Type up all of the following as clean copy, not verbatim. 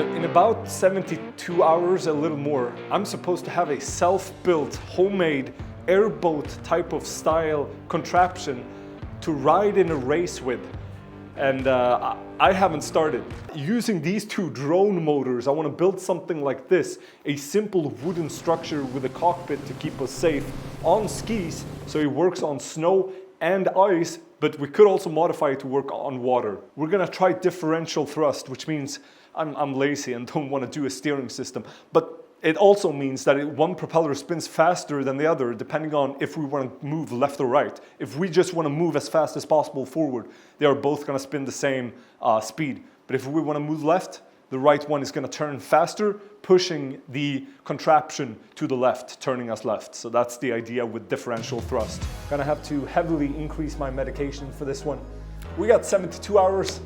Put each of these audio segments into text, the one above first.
In about 72 hours, a little more, I'm supposed to have a self-built, homemade airboat type of style contraption to ride in a race with. And I haven't started. Using these two drone motors, I want to build something like this, a simple wooden structure with a cockpit to keep us safe on skis, so it works on snow and ice, but we could also modify it to work on water. We're gonna try differential thrust, which means I'm lazy and don't want to do a steering system, but it also means that one propeller spins faster than the other depending on if we want to move left or right. If we just want to move as fast as possible forward, they are both going to spin the same speed. But if we want to move left, the right one is going to turn faster, pushing the contraption to the left, turning us left. So that's the idea with differential thrust. Gonna have to heavily increase my medication for this one. We got 72 hours.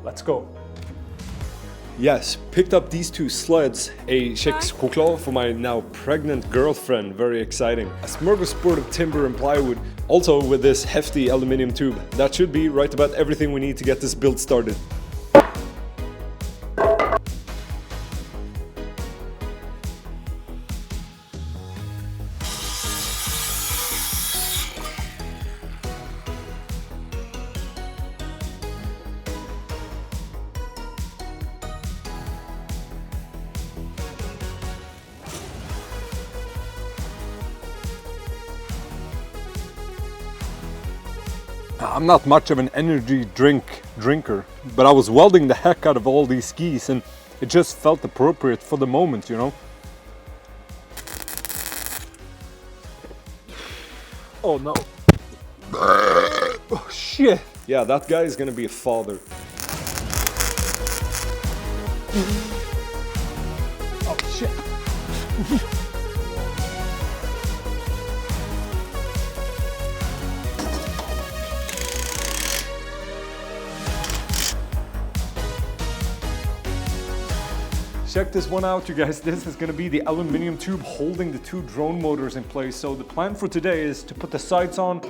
Let's go. Yes, picked up these two sleds, a choklad for my now pregnant girlfriend, very exciting. A smorgasbord of timber and plywood, also with this hefty aluminium tube. That should be right about everything we need to get this build started. I'm not much of an energy drinker, but I was welding the heck out of all these skis and it just felt appropriate for the moment, you know? Oh no. Oh shit. Yeah, that guy is gonna be a father. Oh shit. Check this one out, you guys. This is gonna be the aluminum tube holding the two drone motors in place. So the plan for today is to put the sides on,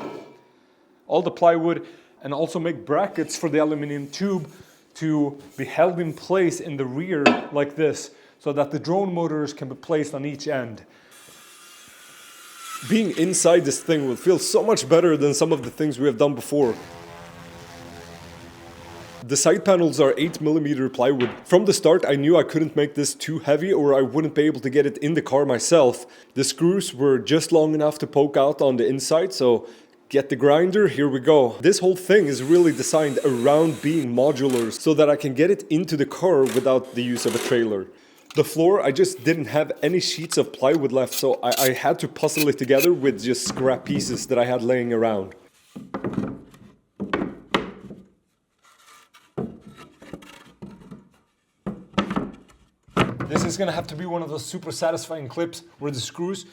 all the plywood, and also make brackets for the aluminum tube to be held in place in the rear like this, so that the drone motors can be placed on each end. Being inside this thing will feel so much better than some of the things we have done before. The side panels are 8mm plywood. From the start I knew I couldn't make this too heavy or I wouldn't be able to get it in the car myself. The screws were just long enough to poke out on the inside, so get the grinder, here we go. This whole thing is really designed around being modular so that I can get it into the car without the use of a trailer. The floor, I just didn't have any sheets of plywood left, so I had to puzzle it together with just scrap pieces that I had laying around. This is gonna have to be one of those super satisfying clips where the screws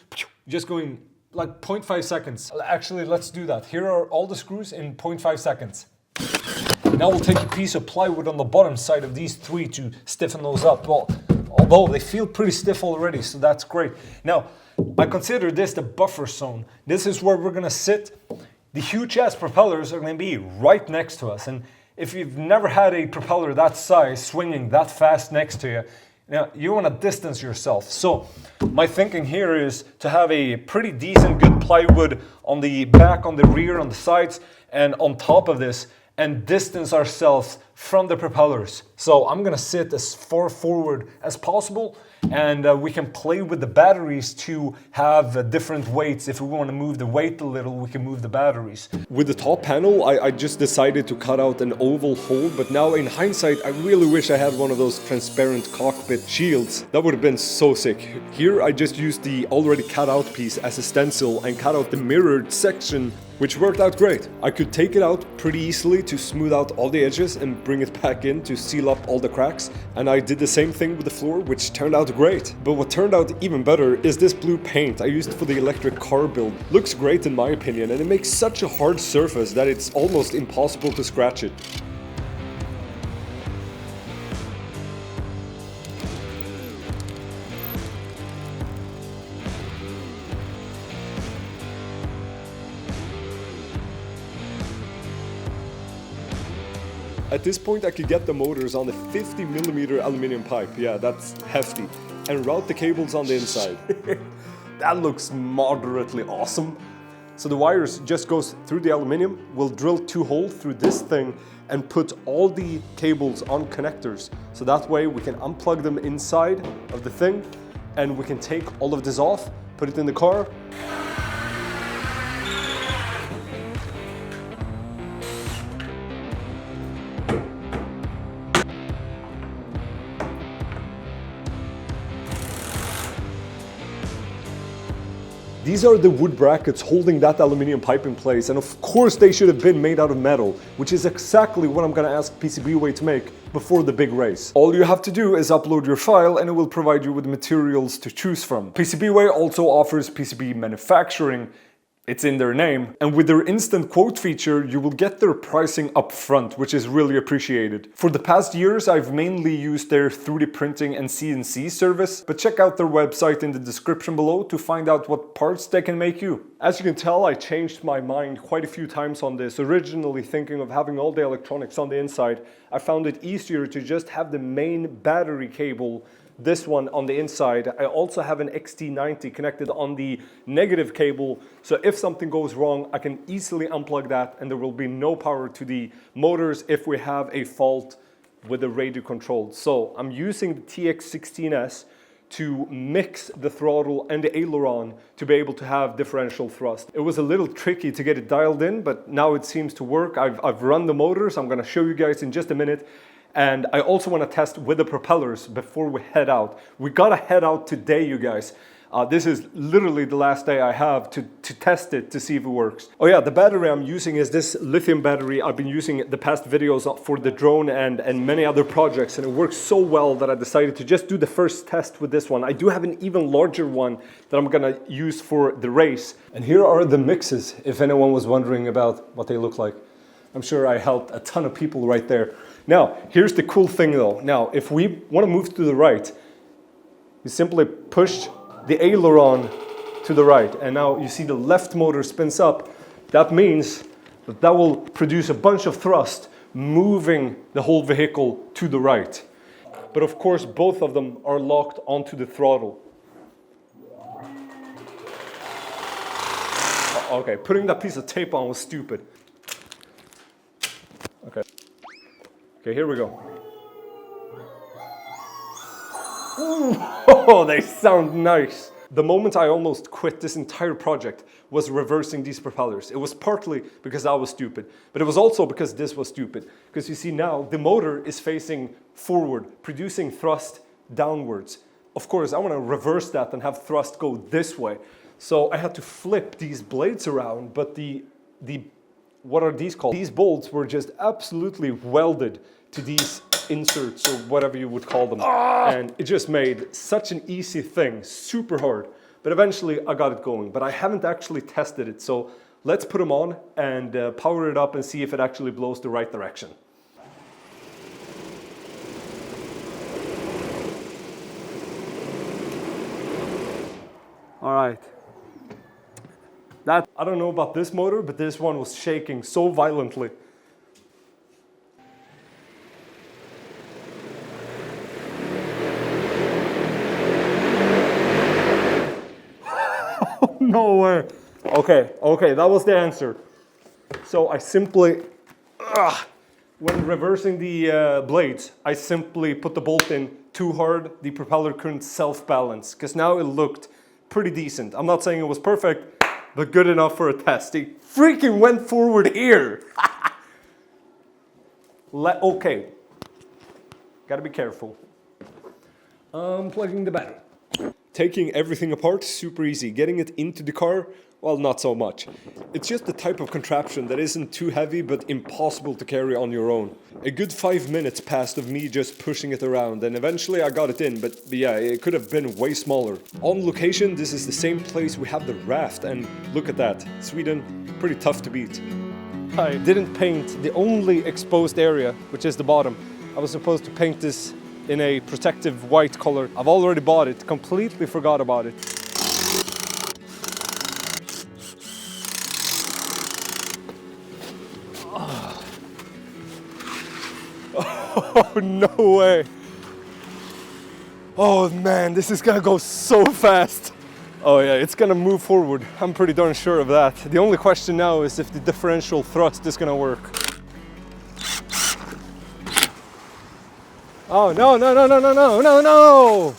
just going like 0.5 seconds. Actually, let's do that. Here are all the screws in 0.5 seconds. Now we'll take a piece of plywood on the bottom side of these three to stiffen those up. Well, although they feel pretty stiff already, so that's great. Now, I consider this the buffer zone. This is where we're gonna sit. The huge ass propellers are gonna be right next to us. And if you've never had a propeller that size swinging that fast next to you, now, you want to distance yourself. So my thinking here is to have a pretty decent good plywood on the back, on the rear, on the sides, and on top of this, and distance ourselves from the propellers. So I'm gonna sit as far forward as possible, and we can play with the batteries to have different weights. If we want to move the weight a little, we can move the batteries. With the top panel, I just decided to cut out an oval hole, but now in hindsight, I really wish I had one of those transparent cockpit shields. That would have been so sick. Here, I just used the already cut out piece as a stencil and cut out the mirrored section, which worked out great. I could take it out pretty easily to smooth out all the edges and bring it back in to seal up all the cracks. And I did the same thing with the floor, which turned out great. But what turned out even better is this blue paint I used for the electric car build. Looks great in my opinion, and it makes such a hard surface that it's almost impossible to scratch it. At this point, I could get the motors on the 50mm aluminum pipe. Yeah, that's hefty. And route the cables on the inside. That looks moderately awesome. So the wires just goes through the aluminum. We'll drill 2 holes through this thing and put all the cables on connectors. So that way we can unplug them inside of the thing and we can take all of this off, put it in the car. These are the wood brackets holding that aluminum pipe in place, and of course they should have been made out of metal, which is exactly what I'm gonna ask PCBWay to make before the big race. All you have to do is upload your file and it will provide you with materials to choose from. PCBWay also offers PCB manufacturing. It's in their name, and with their instant quote feature, you will get their pricing up front, which is really appreciated. For the past years, I've mainly used their 3D printing and CNC service, but check out their website in the description below to find out what parts they can make you. As you can tell, I changed my mind quite a few times on this. Originally thinking of having all the electronics on the inside, I found it easier to just have the main battery cable, this one, on the inside. I also have an XT90 connected on the negative cable, so if something goes wrong, I can easily unplug that and there will be no power to the motors if we have a fault with the radio control. So I'm using the TX16S to mix the throttle and the aileron to be able to have differential thrust. It was a little tricky to get it dialed in, but now it seems to work. I've run the motors. I'm gonna show you guys in just a minute. And I also want to test with the propellers before we head out. We gotta head out today, you guys. This is literally the last day I have to test it to see if it works. Oh yeah, the battery I'm using is this lithium battery. I've been using the past videos for the drone and many other projects, and it works so well that I decided to just do the first test with this one. I do have an even larger one that I'm gonna use for the race. And here are the mixes, if anyone was wondering about what they look like. I'm sure I helped a ton of people right there. Now, here's the cool thing though. Now, if we want to move to the right, you simply push the aileron to the right, and now you see the left motor spins up. That means that will produce a bunch of thrust, moving the whole vehicle to the right. But of course, both of them are locked onto the throttle. Okay, putting that piece of tape on was stupid. Okay, here we go. Ooh, oh, they sound nice. The moment I almost quit this entire project was reversing these propellers. It was partly because I was stupid, but it was also because this was stupid. Because you see now, the motor is facing forward, producing thrust downwards. Of course, I want to reverse that and have thrust go this way. So I had to flip these blades around, but what are these called? These bolts were just absolutely welded to these inserts or whatever you would call them. And it just made such an easy thing, super hard. But eventually I got it going, but I haven't actually tested it. So let's put them on and power it up and see if it actually blows the right direction. All right. I don't know about this motor, but this one was shaking so violently. No way. Okay, that was the answer. So I simply, when reversing the blades, I simply put the bolt in too hard. The propeller couldn't self-balance, because now it looked pretty decent. I'm not saying it was perfect, but good enough for a test. It freaking went forward here. Okay, gotta be careful. Unplugging the battery. Taking everything apart, super easy. Getting it into the car, well, not so much. It's just the type of contraption that isn't too heavy but impossible to carry on your own. A good 5 minutes passed of me just pushing it around, and eventually I got it in, but yeah, it could have been way smaller. On location, this is the same place we have the raft, and look at that. Sweden, pretty tough to beat. I didn't paint the only exposed area, which is the bottom. I was supposed to paint this in a protective white color. I've already bought it, completely forgot about it. Oh, no way. Oh man, this is gonna go so fast. Oh yeah, it's gonna move forward. I'm pretty darn sure of that. The only question now is if the differential thrust is gonna work. Oh, no, no, no, no, no, no, no, no!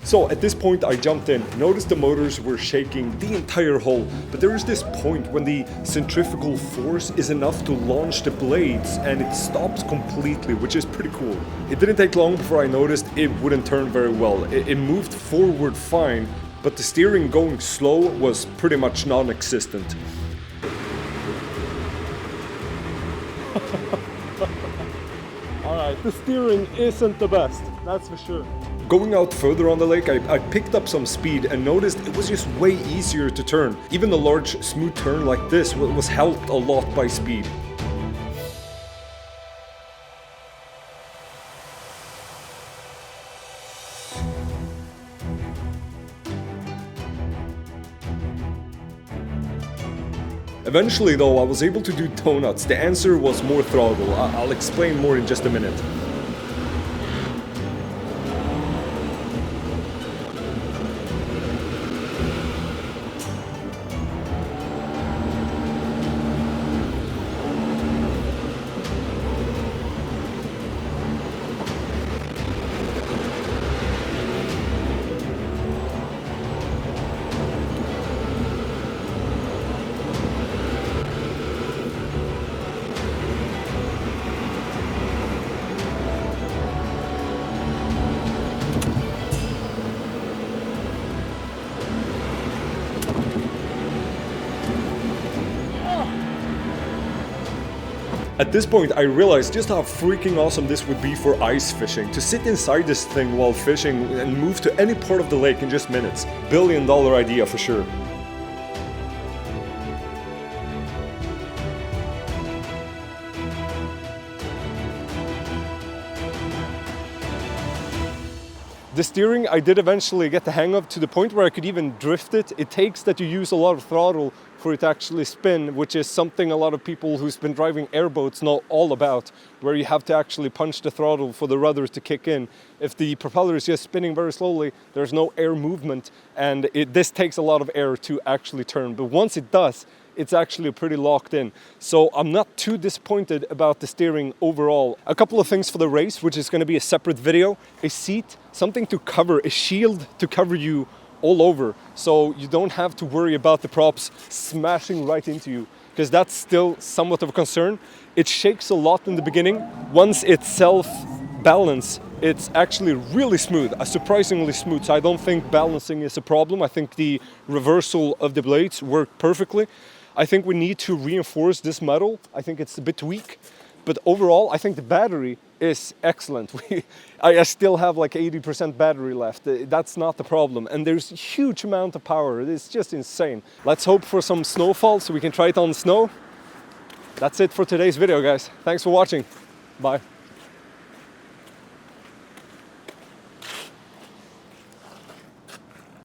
So at this point I jumped in, noticed the motors were shaking the entire hull, but there is this point when the centrifugal force is enough to launch the blades and it stops completely, which is pretty cool. It didn't take long before I noticed it wouldn't turn very well. It moved forward fine, but the steering going slow was pretty much non-existent. Alright, the steering isn't the best, that's for sure. Going out further on the lake, I picked up some speed and noticed it was just way easier to turn. Even a large, smooth turn like this was helped a lot by speed. Eventually though, I was able to do donuts. The answer was more throttle. I'll explain more in just a minute. At this point, I realized just how freaking awesome this would be for ice fishing. To sit inside this thing while fishing and move to any part of the lake in just minutes. $1 billion idea for sure. The steering I did eventually get the hang of to the point where I could even drift it. It takes that you use a lot of throttle for it to actually spin, which is something a lot of people who's been driving airboats know all about, where you have to actually punch the throttle for the rudder to kick in. If the propeller is just spinning very slowly, there's no air movement, and this takes a lot of air to actually turn. But once it does, it's actually pretty locked in. So I'm not too disappointed about the steering overall. A couple of things for the race, which is going to be a separate video. A seat, something to cover, a shield to cover you all over, so you don't have to worry about the props smashing right into you, because that's still somewhat of a concern. It shakes a lot in the beginning. Once it's self-balance, it's actually really smooth, surprisingly smooth, so I don't think balancing is a problem. I think the reversal of the blades work perfectly. I think we need to reinforce this metal. I think it's a bit weak, but overall I think the battery is excellent. I still have like 80% battery left. That's not the problem, and there's a huge amount of power. It's just insane. Let's hope for some snowfall so we can try it on snow. That's it for today's video, guys. Thanks for watching. Bye.